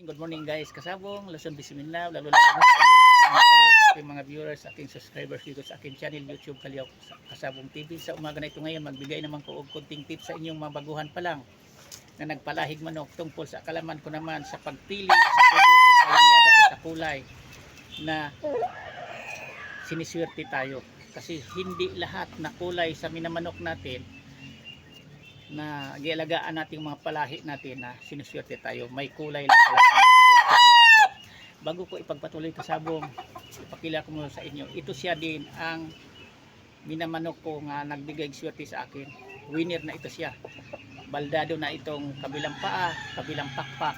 Good morning guys, kasabong Luzon Bisminlaw, lalo na sa inyong aking mga followers, aking mga viewers, aking subscribers dito sa aking channel YouTube Kalyaw Kasabong TV. Sa umaga na ito ngayon, magbigay naman ko og konting tips sa inyong mga baguhan pa lang na nagpalahig manok tungkol sa kalaman ko naman sa pagpili sa dugo o sa linyada o sa kulay na siniswerte tayo. Kasi hindi lahat na kulay sa minamanok natin na gialagaan nating mga palahi natin na sinuswerte tayo, may kulay lang talaga na nagbigay swerte sa atin. Bago ko ipagpatuloy kasabong, ipakila ko muna sa inyo, ito siya din ang minamanok ko nga nagbigay swerte sa akin. Winner na ito siya, baldado na itong kabilang paa, kabilang pakpak.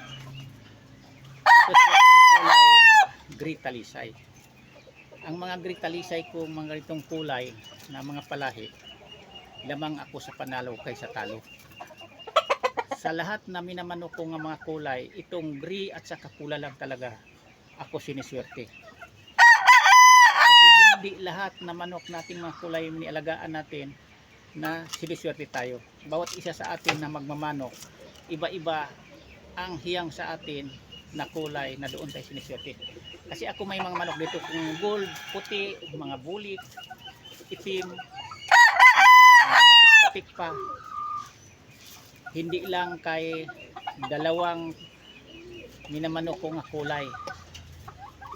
Ito siya ang kulay na gray talisay. Ang mga gray talisay kong mga itong kulay na mga palahi, lamang ako sa panalo kaysa talo. Sa lahat na minamanok ko ng mga kulay, itong gray at saka pula lang talaga ako siniswerte. Kasi hindi lahat na manok nating mga kulay nialagaan natin na siniswerte tayo. Bawat isa sa atin na magmamanok, iba-iba ang hiyang sa atin na kulay na doon tayo siniswerte. Kasi ako may mga manok dito kung gold, puti, mga bulik, itim, batik pa, hindi lang kay dalawang minamanok ko nga kulay.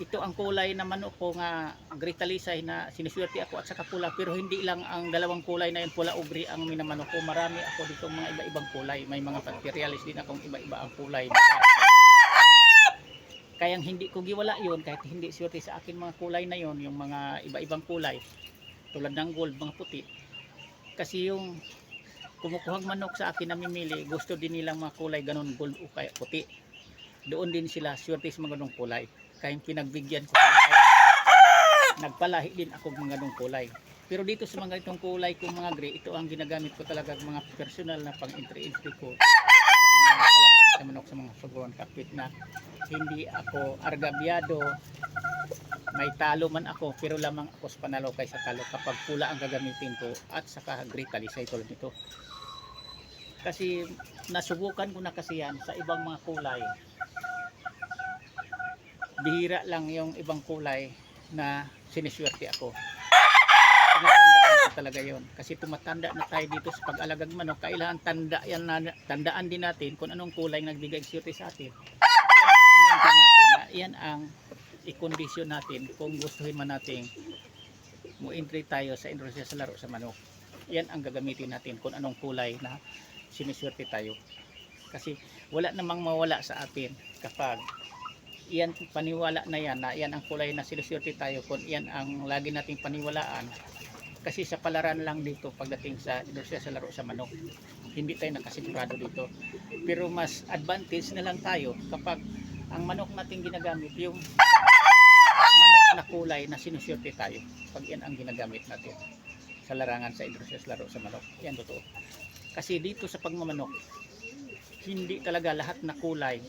Ito ang kulay na manok ko nga gray talisay na siniswerte ako at saka pula, pero hindi lang ang dalawang kulay na yun, pula o gray ang minamanok ko. Marami ako dito mga iba-ibang kulay, may mga materialis din akong iba-iba ang kulay. Kayang hindi ko giwala yun kahit hindi swerte sa akin mga kulay na yun, yung mga iba-ibang kulay tulad ng gold, mga puti. Kasi yung kumukuhang manok sa akin namimili, gusto din nilang mga kulay ganun, gold o kaya puti. Doon din sila swerte sa mga ganung kulay. Kaya pinagbigyan ko sila, kaya nagpalahi din ako mga ganung kulay. Pero dito sa mga itong kulay kong mga gray, ito ang ginagamit ko talaga mga personal na pang entry ko sa mga palaro sa manok, sa mga subuan kapit na hindi ako argabyado. May talo man ako, pero lamang ako sa panalo kaysa talo kapag pula ang gagamitin ko at saka gray talisay tulad nito. Kasi nasubukan ko na kasi yan sa ibang mga kulay. Bihira lang yung ibang kulay na siniswerte ako. Tinatandaan ko talaga yon. Kasi tumatanda na tayo dito sa pag-alagang manok. Kailangan tandaan din natin kung anong kulay nagbigay swerte sa atin. Yan ang natin na yan ang i-condition natin kung gustuhin man natin mo-entry tayo sa industriya sa laro sa manok. Yan ang gagamitin natin kung anong kulay na siniswerte tayo. Kasi wala namang mawala sa atin kapag yan paniwala na yan ang kulay na siniswerte tayo, kung yan ang lagi nating paniwalaan. Kasi sa palaran lang dito pagdating sa industriya sa laro sa manok, hindi tayo nakasigurado dito. Pero mas advantage na lang tayo kapag ang manok natin ginagamit yung manok na kulay na sinuswerte tayo, pag yan ang ginagamit natin sa larangan sa industriya sa laro sa manok. Yan totoo. Kasi dito sa pagmamanok, hindi talaga lahat na kulay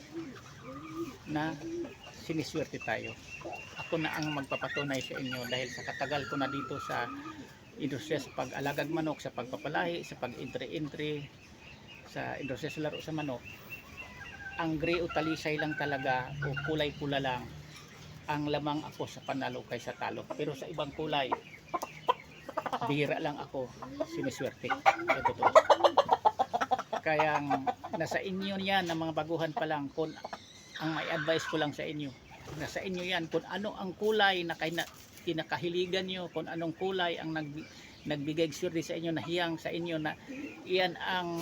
na siniswerte tayo. Ako na ang magpapatunay sa inyo dahil sa katagal ko na dito sa industriya sa pag-alagag manok, sa pagpapalahi, sa pag-entry sa industriya sa laro sa manok. Ang gray o talisay lang talaga o kulay pula lang ang lamang ako sa panalo kaysa talo. Pero sa ibang kulay, bihira lang ako siniswerte. Ito to. Kaya nasa inyo yan ng mga baguhan pa lang, kung ang may advice ko lang sa inyo, nasa inyo yan kung ano ang kulay na kinakahiligan nyo, kung anong kulay ang nagbigay swerte sa inyo, nahiyang sa inyo, na iyan ang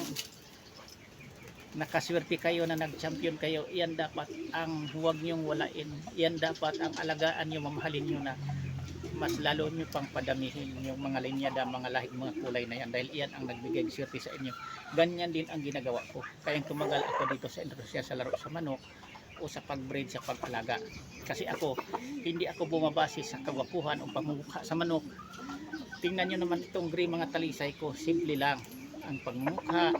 nakaswerte kayo, na nag-champion kayo. Iyan dapat ang huwag nyong walain, iyan dapat ang alagaan nyo, mamahalin nyo, na mas lalo nyo pang padamihin yung mga linyada, mga lahig, mga kulay na yan, dahil iyan ang nagbigay swerte sa inyo. Ganyan din ang ginagawa ko. Kaya tumagal ako dito sa industriya sa laro sa manok o sa pag-breed, sa pag-alaga. Kasi ako, hindi ako bumabase sa kagwapuhan o pamumukha sa manok. Tingnan nyo naman itong gray mga talisay ko, simple lang ang pagmumukha.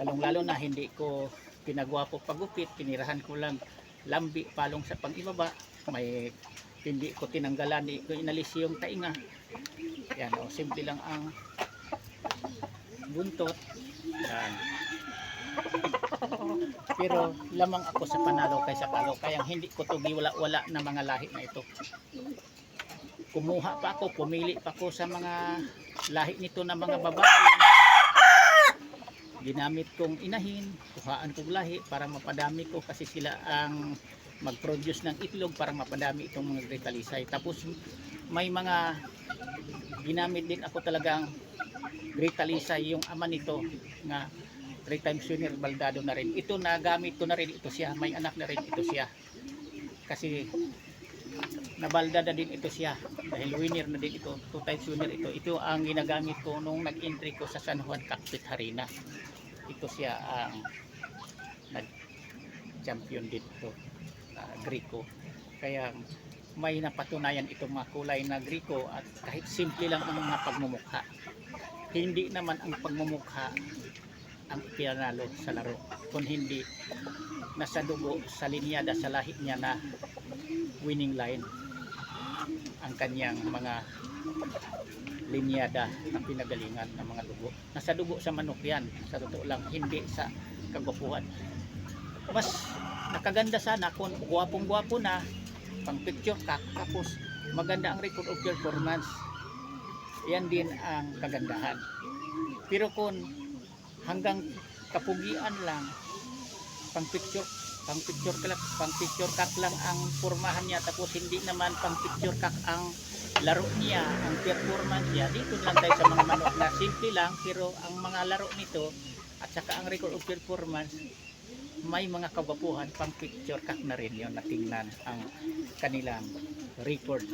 Lalong-lalo na hindi ko pinagwapo pagupit, pinirahan ko lang lambi, palong sa pang-ibaba, may hindi ko tinanggalan, hindi ko inalis yung tainga. Yan o, simple lang ang buntot. Yan. Pero lamang ako sa panalo kaysa talo. Kaya hindi ko to giwala-wala na mga lahi na ito. Kumuha pa ako, pumili pa ako sa mga lahi nito na mga babae. Ginamit kong inahin, kuhaan kong lahi para mapadami ko kasi sila ang mag-produce ng itlog para mapadami itong mga Gretalisay. Tapos may mga ginamit din ako talagang Gretalisay, yung ama nito nga 3 times winner baldado na rin. Ito na gamit ko na rin ito siya, may anak na rin ito siya. Kasi nabaldada din ito siya dahil winner na din ito, 2 times winner ito. Ito ang ginagamit ko nung nag-entry ko sa San Juan Cockpit Harina. Ito siya ang nag-champion dito, Greco. Kaya may napatunayan itong mga kulay na Greco at kahit simple lang ang mga pagmumukha. Hindi naman ang pagmumukha ang ipinanalo sa laro, kung hindi nasa dugo, sa linyada, sa lahi niya na winning line ang kanyang mga linyada na pinagalingan ng mga dugo. Nasa dugo sa manok yan, sa totoo lang, hindi sa kagwapuhan. Mas nakaganda sana kung gwapong-gwapo na, pang picture ka, tapos maganda ang record of performance. Yan din ang kagandahan. Pero kung hanggang kapugian lang, pang picture kak lang ang pormahan niya, tapos hindi naman pang picture kak ang laro niya, ang performance niya, dito lang tayo sa mga manok na simple lang, pero ang mga laro nito at saka ang record of performance may mga kabapuhan, pang picture kak na rin yun, na tingnan ang kanilang record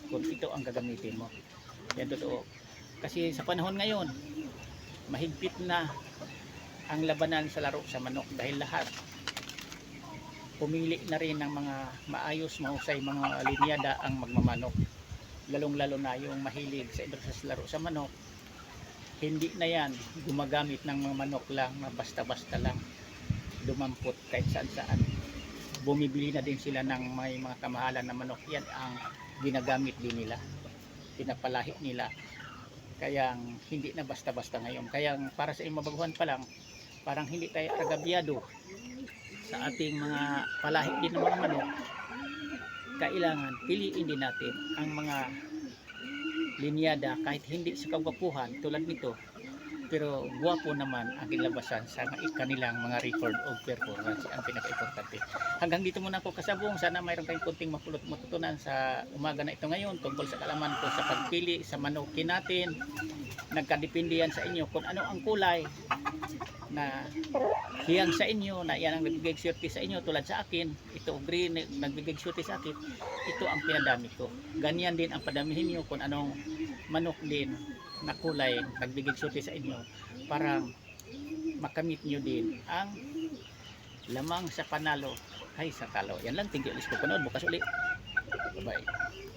kung ito ang gagamitin mo. Yan totoo, kasi sa panahon ngayon mahigpit na ang labanan sa laro sa manok dahil lahat pumili na rin ng mga maayos, mahusay mga linyada ang magmamanok. Lalong-lalo na yung mahilig sa laro sa manok, hindi na yan gumagamit ng mga manok lang na basta-basta lang dumampot kahit saan-saan. Bumibili na din sila ng may mga kamahalan na manok. Yan ang ginagamit din nila, pinapalahi nila. Kaya hindi na basta-basta ngayon. Kaya para sa mabaguhan pa lang, parang hindi tayo agabyado sa ating mga palahi din ng mga manok. Kailangan piliin din natin ang mga linyada kahit hindi sa kagwapuhan tulad nito, pero guwapo naman ang kilabasan sa kanilang mga record of performance. Ang pinaka-importante. Hanggang dito muna ako kasabong. Sana mayroon kayong kunting matutunan sa umaga na ito ngayon tungkol sa kalaman ko sa pagpili sa manukin natin. Nagkadepende yan sa inyo kung ano ang kulay na hiyang sa inyo, na yan ang nagbigay swerte sa inyo. Tulad sa akin, ito green, nagbigay swerte sa akin, ito ang pinadami ko. Ganyan din ang padamihin nyo kung anong manok din na kulay nagbigay swerte sa inyo para makamit nyo din ang lamang sa panalo ay sa talo. Yan lang, thank you. Alis ko panood, bukas ulit. Bye bye.